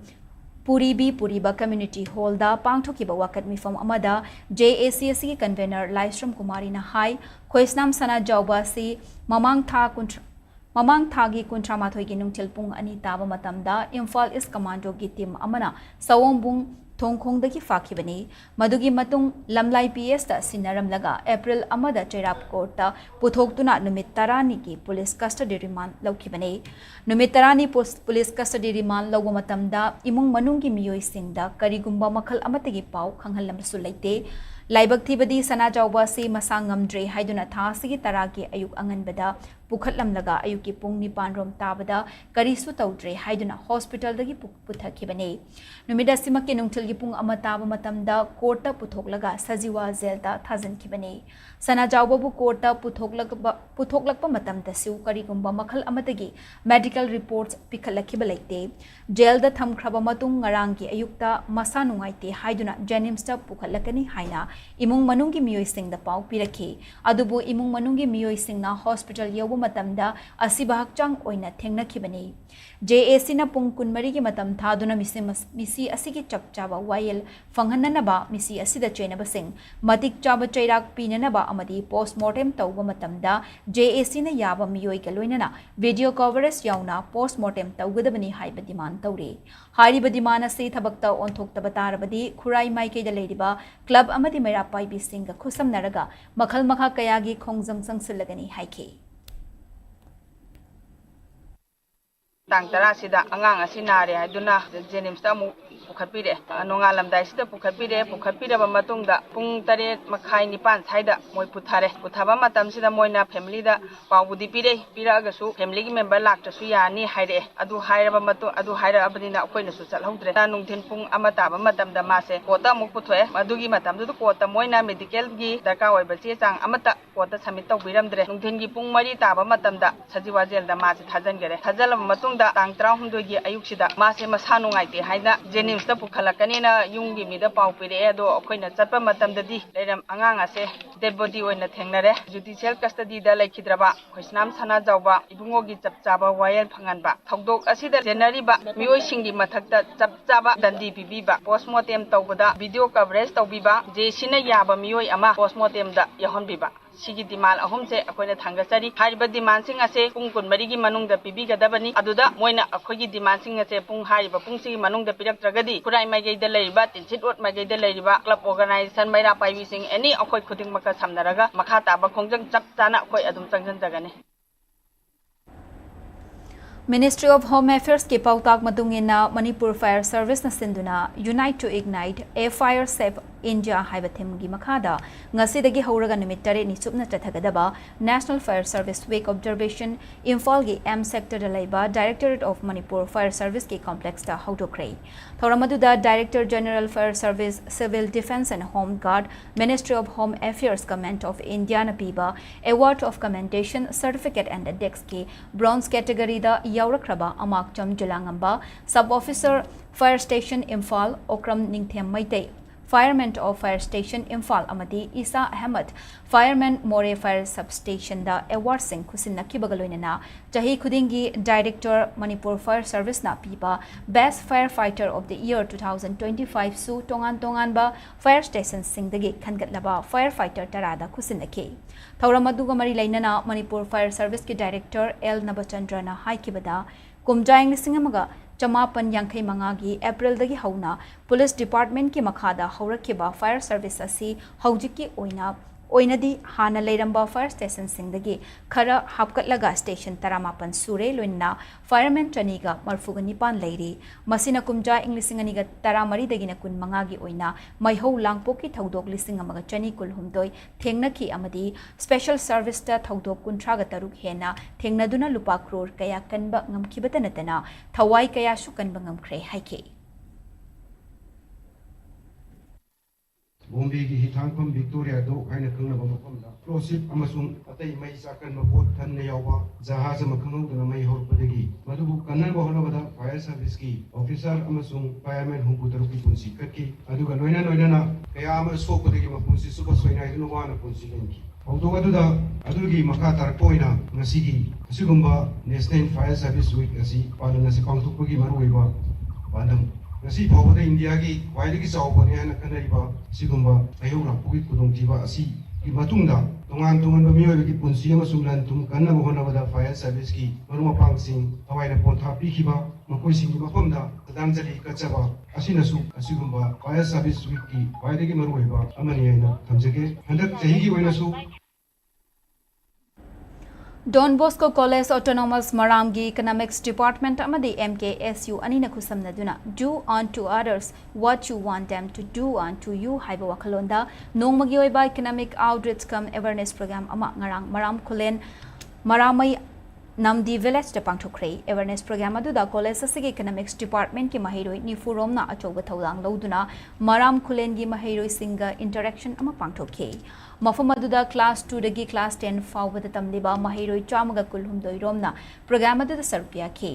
Puriba Community Hall da pangthokiba wakat mifam amada JACSC convener Laisram Kumari na hai khoisnam sana jawba si mamang tha gi kuntramathoi gi nungthil pung ani taba matamda Imphal is commando gi team amana sawongbung thongkhong dagi fakhibani madugi matung lamlai PS ta sinaramlaga April amada Chairap Court ta puthoktuna numit 10 ki police custody remand laukhibani numit 10 police custody remand lawba matamda imung manung gi miyoi singda karigumba makhal amatagi pau khanghalamsu leite Laibak thibadi sana jawba si masangamdre haiduna tha sigi taragi ayuk anganbada pukhatlamlaga ayuki pung nipan rom tabada karisu tawdre haiduna hospital dagi puthakhibani numida simaki nungthil gi pung amataba matamda court ta puthoklaga sajiwa zelda thajankhibani sana jawba bu court ta puthoklakpa matamda siu karigumba makhal amatagi medical reports pikhalakhiba leite jail da thamkhraba matung ngarangi ayukta masa nungaite haiduna Jennings ta pukhalakani haina imung manunggi miyoi singda pau pirakhi adubu imung manunggi miyoi singna hospital yobu matamda asiba hakchang oina thengnakhibani JAC na pung kunmari gi matam thaduna misi asigi chapchaba wayel fanghananaba misi asida chainaba sing matik chaba chairak pinanaba amadi postmortem tawba matamda JAC na yaba miyoi ka loinana video coverage yauna postmortem tawgadabani haiba demand tawri hariba demand ase thabakta onthokta batarabadi khurai maike da leiriba club amadi mera paibi singa khusam naraga makhal makha kayagi khongjam sangsilagani haike Tang tara sida angang asinare aduna Jennings ta mu pukhatpire nongalamdai sida pukhatpire ba matungda pung tare makhai nipan saida moi puthaba matam sida moina family da pawbudi piraga su family gi member lakta su yani haire adu hairaba matu adu haira abadina koina su chalhaudre ta nungthin pung amata ba matam da mase kota muk puthoe madugi matam du kota moina medical gi daka oiba che chang amata kota submit tawbiramdre nungthin gi pung mari ta ba matam da sajiwa jel da ma se thajanggere thajalaba matung da tang 30 gi ayuksida mase masanu ngaite haida Jennings ta pukhalakani na yungi mida pau pire do akoina chatpa matam da di leram angang ase dead body oina thengnare judicial custody da laikhidraba khoisnam sana jawba ibungo gi chapchaba wayel phanganba thogdok asida January ba miyoi singi mathakta chapchaba dandi bibiba postmortem tawbada video coverage tawbiba JC na yaba miyoi ama postmortem da yahonbiba सिगी demand अहुमसे अखोइना थांगचरी हारिबा demand सिंग असे पुंग कुनमरी गी मनुंगदा पिबिगदबनी अदुदा Moina अखोइगी demand सिंग असे पुंग हारिबा पुंग सिगी मनुंगदा पिरक्त्रगदी खुराई माइगैदा लैरिबा तिनसिट ओट माइगैदा लैरिबा क्लब ऑर्गेनाइजेशन मैरा पाइबी सिंग एनी अखोइ खुदिंगमका समनरगा मखा ताबा खोंजंग चप चाना अखोइ अदुम चंगजनजगने Ministry of Home Affairs के पाउताक मतुंगिना Manipur Fire Service na sinduna Unite to Ignite A Fire Safe India haiba themgi makhada ngasidagi hauraga numit tare ni supna chathagadaba National Fire Service Week Observation Imphal gi M sector da laiba Directorate of Manipur Fire Service ki complex ta hautokrai thoramaduda Director General Fire Service Civil Defense and Home Guard Ministry of Home Affairs Government of India na piba Award of Commendation Certificate and Dex ki bronze category da yaurakraba amak cham julangamba Sub Officer Fire Station Imphal Okram Ningthem Maitei Fireman of Fire Station Imphal amadi Isa Ahmed Fireman More Fire Substation da award sing khusinna kibagaloinana jahi khudingi Director Manipur Fire Service na piba Best Firefighter of the Year 2025 su tongan ba fire station singdagi khangatlaba firefighter tarada khusinna ke thawramaduga mari lainana Manipur Fire Service ki Director L Nabachandra na haikibada kumjaing lisingamaga Chamapan Yankei Mangagi April dagi hauna Police Department ki makhada haurakiba Fire Service asi haujiki oinadi hana leiramba fire station singdagi khara hapkatlaga station taramapan sure loinna fireman chaniga marfuga nipan leiri masina kumja inglisingani ga taramari dagina kun mangagi oina maihau langpoki thaudok lisingamaga chani kulhumdoi thengnaki amadi special service ta thaudok kunthra ga taruk hena thengnaduna lupa crore kaya kanba ngamkhibata natana thawai kaya su kanba ngamkhre haike Bombay ki hitangpam Victoria do kaina kangna ba makamda prosip amasung atai mai sakan mapot than ne yawa jahaz makhangau dana mai horpadagi madubu kannan ba hola bada fire service ki officer amasung fireman hum putaru ki punsi katki aduga loina na kaya ama so kodagi ma punsi super soina idunu wana punsi lenki auto aduda adugi makha tarpoina ngasigi asigumba National Fire Service Week asi palana se kaungthukpagi maruiba bandam Nasi bawada India ki waidagi sawbani hana kanariba sigumba ayura pugi kudongtiba asi ki matungda tongan bamiyo ki punsi amasung lantum kanna bohona bada fire service ki maruma pangsing hawaina pontha pikiba makoi singi mafamda tadanjali kachaba asinasu asigumba fire service week ki waidagi maruiba amani haina thamjage handak chahi ki wainasu Don Bosco College Autonomous Maramgi Economics Department amadi MKSU anina khusamnaduna do unto others what you want them to do unto you haiba wakhalonda nongmagi oiba economic outreach cum awareness program ama ngarang maram khulen maramai Namdi Village da pangthokre awareness program aduda college asigi economics department ki mahiroi nifuromna achoba thaulang loduna maram khulen gi mahiroi singa interaction ama pangthokhe mafam aduda class 2 dagi class 10 fawbada tamliba mahiroi chamaga kulhumdoi romna program aduda sarupya ke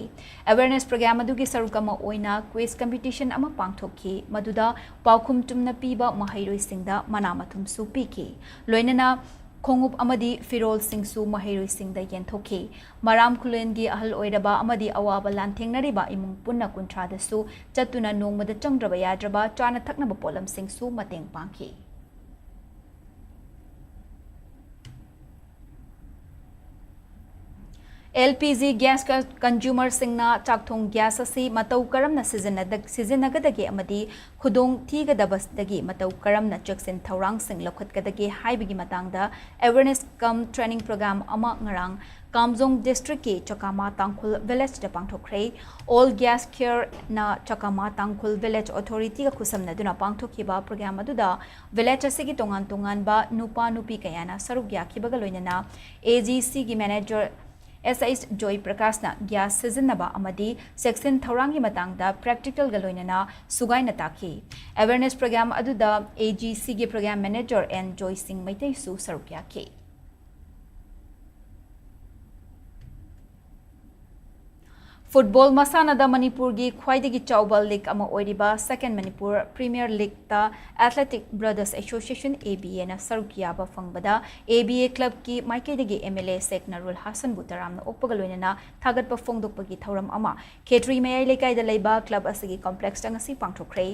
awareness program adugi sarukama oina quiz competition ama pangthokhe maduda paukhum tumna piba mahiroi singda manamathum su piki loinana Kongup amadi Firol Singsu Mahiroi Singda Yenthoke Maram Kulengi Ahal Oiraba amadi Awaba Lanthengnariba imung punna kuntradasu chatuna nongmada changdraba yadraba chana thaknaba polam singsu mateng pangki LPG gas consumer singna chakthong gas asi matau karamna sizinnagadagi amadi khudong thigadabasdagi matau karamna chaksin thaurang sing lokhatgadagi haibigi matangda awareness cum training program ama ngarang Kamjong district ki Chakama Tangkhul village da pangthokre all gas care na Chakama Tangkhul village authority ka khusamna duna pangthokhiba program aduda village asigi tongan ba nupa nupi kayana saruk yakhibaga loinana AGC gi manager SIS Joy Prakashna gas sizinaba amadi section thaurangi matangda practical galoinana sugai nataki awareness program aduda AGC gi program manager and Joy Singh Maitai su sarupya ke Football Masanada Manipurgi Khwaidagi Chawbal League ama oiriba Second Manipur Premier League ta Athletic Brothers Association ABA na sarukiyaba fangbada ABA club ki maikaidagi MLA Sek Narul Hassan Butaram na okpagaloina thagat pa fongdokpagi thauram ama Khetri Mayai Lekai da leiba club asigi complex tang asi pangthokre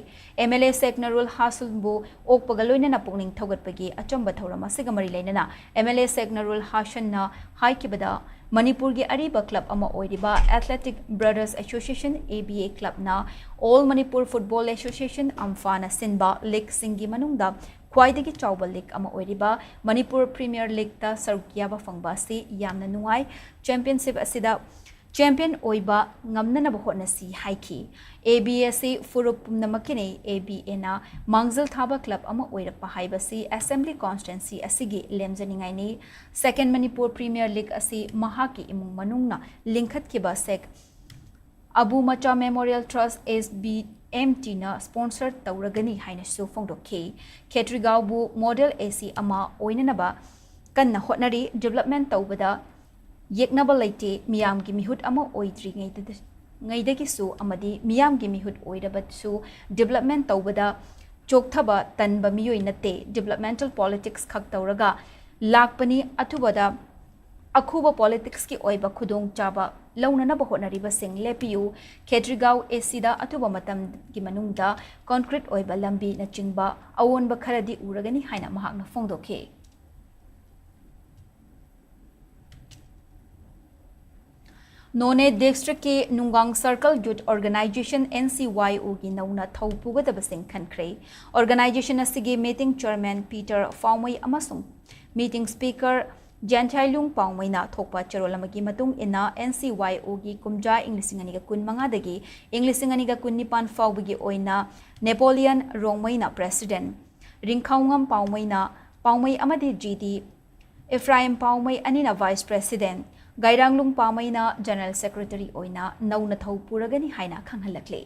MLA Sek Narul Hassan bu okpagaloina na pungning thogatpagi achamba thauram asiga mari leinana MLA Sek Narul Hassan na haikibada Manipur gi ariba club ama oiriba Athletic Brothers Association ABA club na All Manipur Football Association Amphana Sinba League singi manungda Khwaidagi Chawbal League ama oiriba Manipur Premier League ta sarukiyaba fangba si yamna nungai championship asida champion oiba ngamnanaba hotnasi haiki ABSC Furup namakine ABA na Mangzal Thaba Club ama oirapa haibasi Assembly Constituency asigi lemjaningai ni Second Manipur Premier League asi mahaki imung manungna linkhat kiba sek Abu Macha Memorial Trust SBMT na sponsor tauragani haina su fongdokhe Khetrigau bu model AC ama oinanaba kanna hotnari development tawbada yeknaba laite miyam gi mihut ama oidri ngaidagi su amadi miyam gi mihut oirabat su development tawbada chokthaba tanba miyoi nate developmental politics khak tawraga lakpani athubada akhuba politics ki oiba khudong chaba launana ba honariba sing lepiu Khetrigau esida atuba matam gi manungda concrete oiba lambi na chingba awonba kharadi uragani haina mahakna fongdokhe None district ke Nungang Circle Youth Organization NCYO gi nauna thaupuga da basing khankre organization asigi meeting chairman Peter Faumai amasung meeting speaker Janchailung Paumai na thokpa charolamagi matung ina NCYO gi kumja Englishingani ga kun manga dagi Englishingani ga kun nipan fawbigi oina Napoleon Rongmai na president Ringkhaungam Paumai na Paumai amadi GD Ephraim Paumai anina vice president Gairanglung Pamai na General Secretary oina nauna thau puragani haina khanghalakle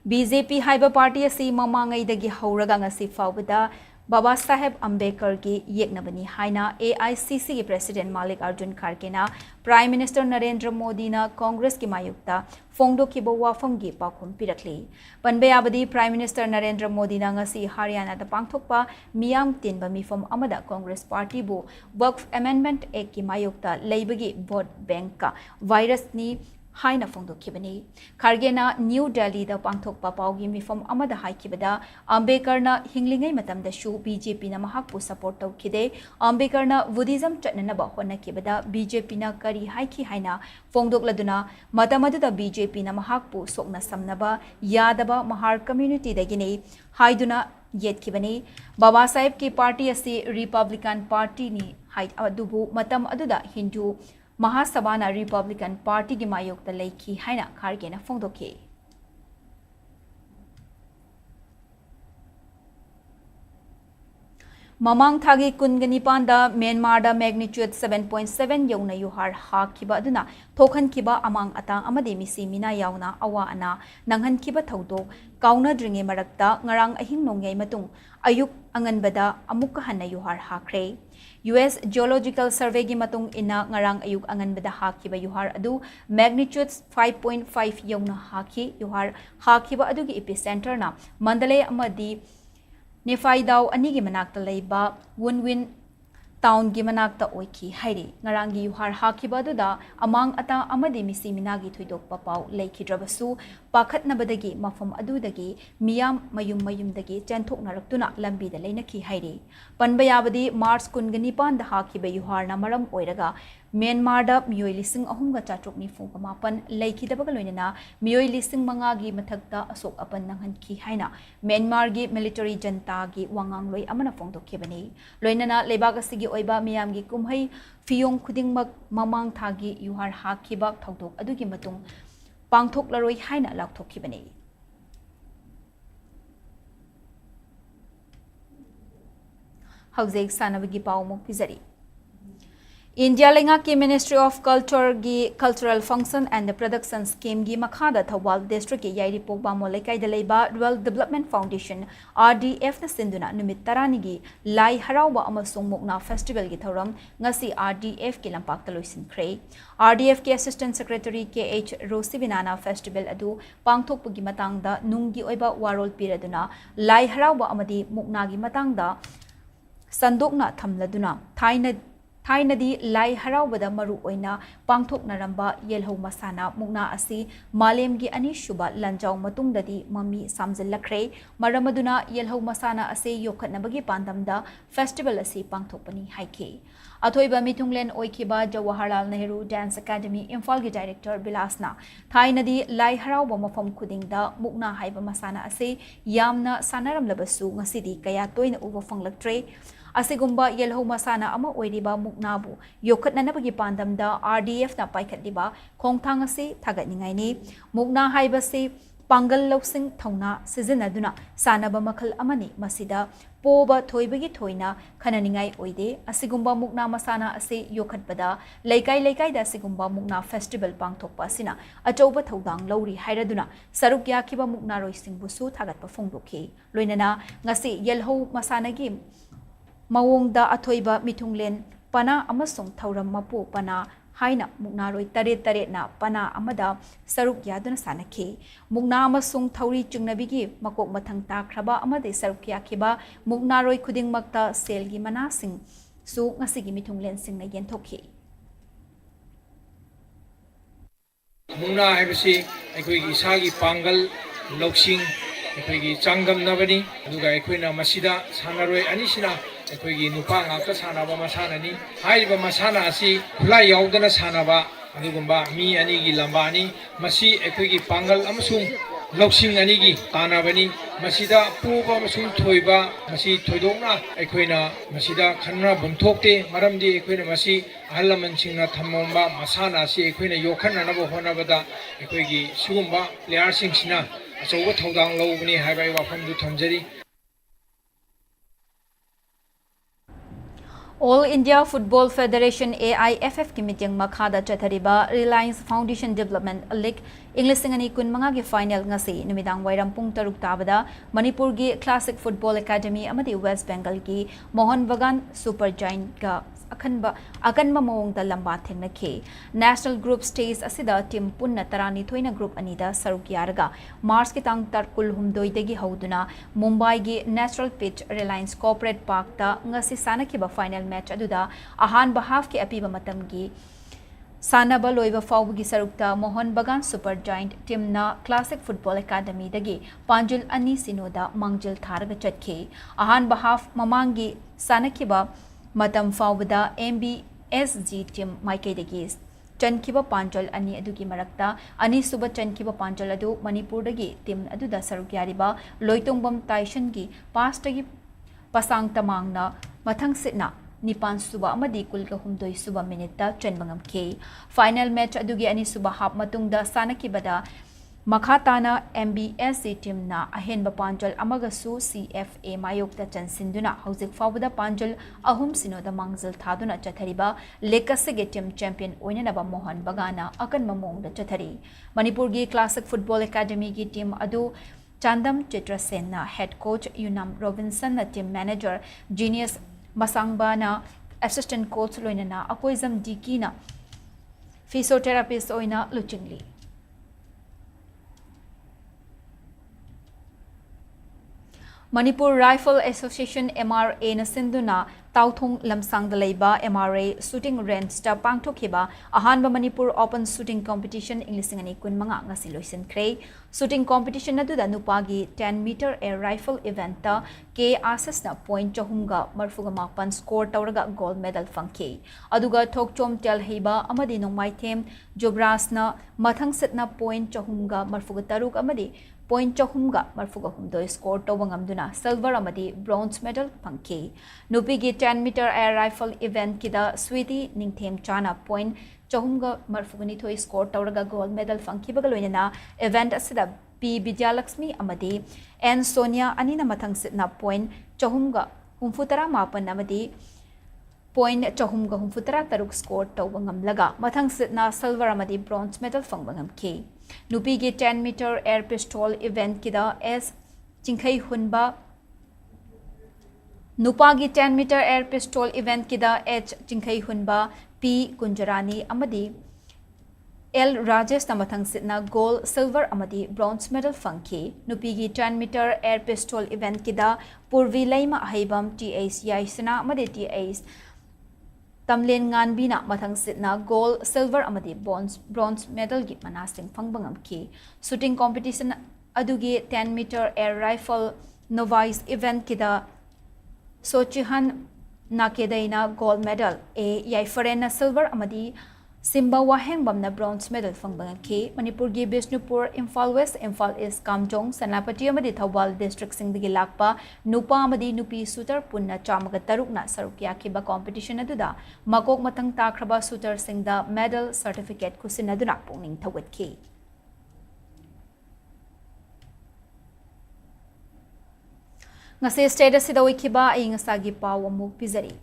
BJP haiba party asi mamangai dagi hauraga ngasi fawbada Baba Saheb Ambedkar gi yeknabani haina AICC gi president Malik Arjun Kharge na Prime Minister Narendra Modi na Congress ki mayukta fongdo ki wafam gi pakhum pirakli panbe abadi Prime Minister Narendra Modi na ngasi Haryana da pangthokpa miyam tinba mifam amada Congress party bu Waqf Amendment Act ki mayukta leibagi vote bank ka virus ni haina fongdokhibani Kharge na New Delhi da pangthokpa pawgi mifam amada haikibada Ambedkar na hinglingai matamda shu BJP na mahakpu support tawkhide Ambedkar na Buddhism chatnanaba honakibada BJP na kari haiki haina fongdokladuna matamadu da BJP na mahakpu sokna samnaba yadaba mahar community dagine haiduna yetkibani Baba Saheb ki party asi Republican Party ni haid adubu matam aduda Hindu Mahasabana Republican Party gi mayokta leiki haina Kharge na fongdokhe Mamang thagi kungani panda Myanmar da magnitude 7.7 yauna yuhar hakiba aduna thokhan kiba amang atang amade misi mina yauna awa ana nanghan kiba thodok kauna dringe marakta ngarang ahing nongai matung ayuk anganbada amukka hanna yuhar hakre US Geological Survey gi matung ina ngarang ayuk anganbada hakiba yuhar adu magnitude 5.5 yauna haki yuhar hakiba adu gi epicenter na Mandalay amadi Nefaidau anigi manakta leiba Wunwin town gi manakta oiki hairi ngarangi yuhar hakiba duda amang ata amade misi minagi thuidok papau leikidrabasu pakhatnabadagi mafam adudagi miyam mayum dagi chanthok naraktuna lambi da leinaki hairi panbayabadi March kungani panda hakiba yuhar na maram oiraga Myanmar da miyoi lising ahumga chatrok ni fungka mapan leiki dabaga loinana miyoi lising mangagi mathagta asok apan nanghan ki haina Myanmar gi military janta gi wangang loi amana fongdokhebani loinana lebag asigi oiba miyam gi kumhai fiyong khudingmak mamang thagi yuhar hakiba thodok adugi matung pangthok laroi haina lakthokibani Hauzek sanabagi pawmok pizari India Lenga ki Ministry of Culture gi Cultural Function and the Production Scheme gi makhada Thawal District ki Yairi Pogba Molekai de Leba Rural Development Foundation RDF na sinduna numit tarani gi Lai Harawa amasung Mukna Festival gi thoram ngasi RDF ki lampak taloisin kre RDF ki Assistant Secretary KH Rosibinana Festival adu pangthok gi matangda nunggi oiba warol piraduna Lai Harawa amadi Mukna gi matangda sandokna thamladuna Thainadi Lai Harawada Maru Oina Pangthok Naramba Yelho Masana Mukna Asi Malemgi Ani Shuba Lanjau Matungdadi Mami Samzil Lakre Maramaduna Yelho Masana Asi Yokatnabagi Pandamda Festival Asi Pangthokpani Haike Athoiba Mitunglen Oikiba Jawaharlal Nehru Dance Academy Imphal gi Director Bilasna Thainadi Lai Harawa Mafam Khudingda Mukna Haiba Masana Asi Yamna Sanaram Labasu Ngasidi Kaya Toina Uva Fanglaktre Asigumba Yelho Masana ama oiriba muknabu yokatnanabagi pandamda RDF na paikhatliba khongthang ase thagatningai ni mukna haibase pangal loksing thauna sizinaduna sanaba makhal amani masida poba thoibagi thoina khananingai oide asigumba mukna masana ase yokhatpada laikai da asigumba mukna festival pangthokpa asina achouba thodang lori hairaduna saruk yakhiba mukna roising busu thagatpa phongdokhi loinana ngasi Yelho Masanagi Mawongda Athoiba Mitunglen Pana Amasung Thauram Mapu Pana Haina Mugnaroi Tare na Pana Amada Saruk Yaduna Sanake Mugna Amasung Thauri Chungnabigi Makok Mathang Takraba Amade Saruk Yakiba Mugnaroi Kuding Makta Selgi Manasing Su Ngasigi Mitunglen Sing na Yentoki Mugna Habisi Ekoi Isagi Pangal Loksing Ekoi Changam Nabani Duga Equina Masida Sanaroi Anisina Ekoi Nupa Ngaka Sanaba Masanani, Haiba Masana Asi, Kulai Yaudana Sanaba, Adugumba, Mi Anigi Lambani, Masi Ekoi Pangal Amasung, Loksing Anigi, Tanabani, Masida, Puba Masung Toiba, Masi Toidona, Equina, Masida, Kanra Buntoke, Maramdi Equina Masi, Alamansina Tamomba, Masana Si Equina Yokana Honabada, Ekoi Sumba, Liar Singsina, so what hold down low when he had a from the Tomjeri. All India Football Federation AIFF ki meeting makhada chathariba Reliance Foundation Development League English Singani kun mga gi final ngasi numidang wairam pung taruk tabada Manipur gi Classic Football Academy amadi West Bengal gi Mohan Bagan Super Giant ga akanba mawong da lamba thengna ke National Group Stage asida team punna tarani thoina group anida saruk yaraga Mars ki tang tarkul humdoi degi hauduna Mumbai gi Natural Pitch Reliance Corporate Park ta ngasi sanakiba final match aduda ahan bahaf ki apiba matam gi Sanaba loiba fawgi sarukta Mohan Bagan Super Giant team na Classic Football Academy dagi Panjul ani sinoda mangjil tharaga chatke ahan bahaf mamangi sanakiba Matam Fawda MBSG team Maikei degi Chankiba Panjal ani adugi marakta ani suba Chankiba Panjal adu Manipur dagi team aduda sarukyariba Loitongbam Taishan gi past dagi pasang tamangna mathang sitna Nipan suba amadi kulga humdoi suba minita chenbangam ke final match adugi ani suba hap matungda sanakibada Makhatana MBSC team na ahenba Panjal amagasu CFA mayokta chansinduna hauzik fawda Panjal ahum sinoda mangzal thaduna chathariba lekasige team champion oinanaba Mohan Bagana akan mamongda chathari Manipur gi Classic Football Academy gi team adu Chandam Chitra Sen na head coach Yunam Robinson na team manager Genius Masangba na assistant coach loinana apoizam Diki na physiotherapist oina luchingli Manipur Rifle Association MRA na sinduna Tauthong Lamsang Dalayba MRA shooting range ta pangthokhiba ahanba Manipur Open Shooting Competition inglisingani kun mga ngasi loisin kre shooting competition na duda nupagi 10 meter air rifle event ta ke assess na point chahumga marfuga mapan score tawraga gold medal fangke aduga thokchom tel heiba amadi nongmai them jobras na mathang set na point chahumga marfuga taruk amadi point chahumga marfuga humdoi score tawangam silver amadi bronze medal pangke nupigi 10 meter air rifle event kida Sweetie Ningthem Chana point chahumga marfugani thoi score tawraga gold medal fangkibaga loinana event asida P Vidyalakshmi amadi N Sonia anina mathang sitna point chahumga humfutara mapan amadi point chahumga humfutara taruk score tawba ngamlaga mathang sitna silver amadi bronze medal fangba ngamki nupi gi 10 meter air pistol event kida S chingkhai hunba nupa gi 10 meter air pistol event kida H chingkhai hunba P kunjarani amadi L Rajesh Namathang Sitna gold, silver amadi bronze medal fangki. Nupigi 10 meter air pistol event kida Purvi Laima Ahibam TAs Yaisana amadi TAs Tamlen Nganbina Mathang Sitna gold, silver amadi bronze medal gi manasing fangbangam ki. Shooting competition adugi 10 meter air rifle novice event kida Sochihan Nakedaina gold medal A Yaifarena silver amadi Simba Waheng Bamna bronze medal fangbangki Manipur gi Bishnupur Imphal West Imphal East Kamjong Sanapati amadi Thawbal district singdagi lakpa nupa amadi nupi shooter punna chamaga tarukna sarukya kiba competition aduda makok matang takraba shooter singda medal certificate kusinaduna pungning thawatki ngase status sida wikiba ingasagi paw amuk pizari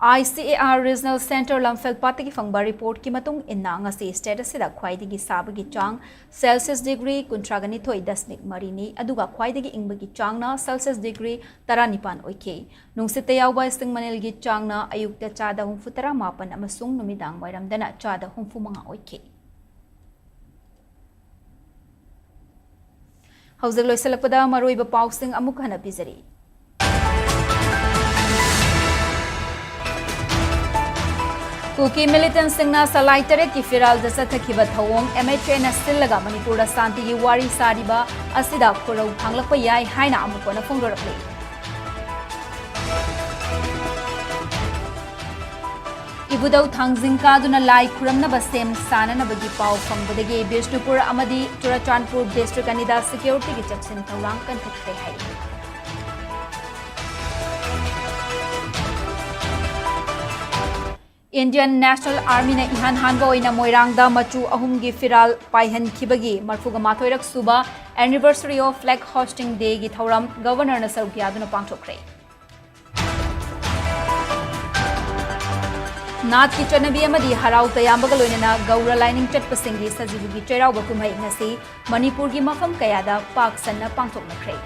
ICAR Regional Center Lamphel Patiki Fangba report ki matung inna ngasi status sida khwaidagi sabagi chang Celsius degree kuntragani thoi dasmik marini aduga khwaidagi ingbagi changna Celsius degree 19 oike nungsite yawba sting manelgi changna ayukta chada 39 amasung numidang wairamdana chada 35 oike Hauzik loisalakpada maroiba pausing amuk hana pizari Kuki militant singna salai tere ki firal dasa thakiba thawong MHA na sillaga Manipur da santi gi wari sariba asida khorau thanglakpa yai haina amukona phongdorakle Ibudau thangjingka duna lai khuramna basem sanana bagi pau phongbadagi Bishnupur amadi Churachandpur district anida security gi chaksin thawang kan thakre hai Indian National Army na ihan hanba oina moirangda machu ahumgi firal paihan khibagi marfuga mathoirak suba anniversary of flag hosting day gi thauram governor na sarukya aduna pangthokre Nath ki chanabi amadi harau tayambaga loinana gaura lining chatpasingi sajibugi chairauba kumhai ngasi Manipur gi mafam kayada pak sanna pangthoknakre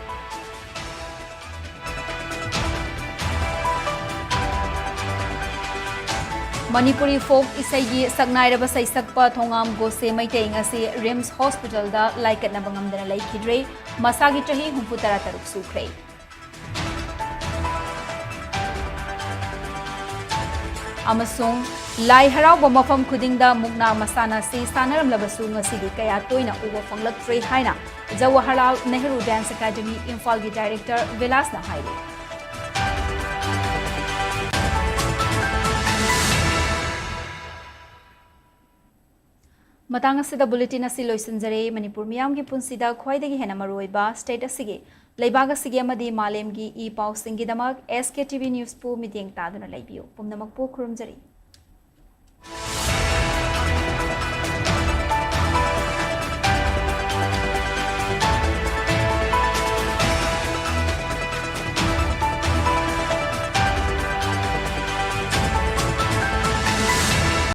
Manipuri folk isaigi sagnairaba saisakpa thongam gose maitei ngasi Rims Hospital da laikat na bangamdana laikidre masagi chahi 63 sukre amasung lai harauba mafam khudingda mukna masana si sanaram labasu ngasi gi kaya toina uba fanglaktre haina Jawaharlal Nehru Dance Academy Imphal gi director Vilas na haile Matang asida bulletin asi loisanjare Manipur miyam gi punsida khwaidagi hena maroiba state asigi leibaga sige amadi malem gi e pausing gi damak SKTV news pu mideng taduna laibiu pumnamak pu khurumjari